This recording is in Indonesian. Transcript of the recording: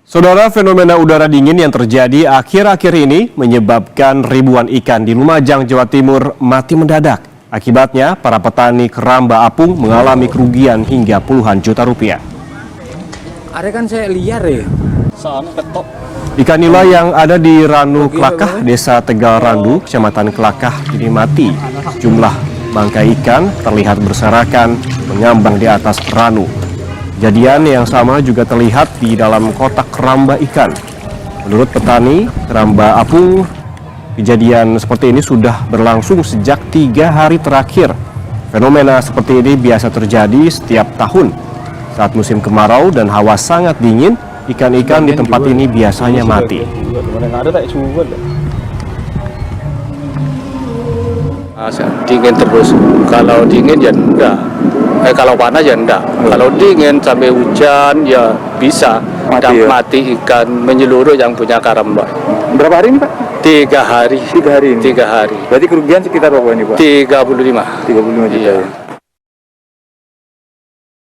Saudara, fenomena udara dingin yang terjadi akhir-akhir ini menyebabkan ribuan ikan di Lumajang, Jawa Timur mati mendadak. Akibatnya, para petani keramba apung mengalami kerugian hingga puluhan juta rupiah. Ada kan saya liar ya. Ikan nila yang ada di Ranu Kelakah, Desa Tegal Randu, Kecamatan Kelakah ini mati. Jumlah bangkai ikan terlihat berserakan mengambang di atas ranu. Kejadian yang sama juga terlihat di dalam kotak keramba ikan. Menurut petani keramba apung, kejadian seperti ini sudah berlangsung sejak 3 hari terakhir. Fenomena seperti ini biasa terjadi setiap tahun. Saat musim kemarau dan hawa sangat dingin, ikan-ikan di tempat ini biasanya mati. Dingin terus. Kalau dingin ya enggak. Kalau panas ya enggak. Kalau dingin sampai hujan ya bisa mati ikan menyeluruh yang punya karamba. Berapa hari ini, Pak? 3 hari. 3 hari ini? 3 hari. Berarti kerugian sekitar berapa ini, Pak? 35. 35 juta. Iya.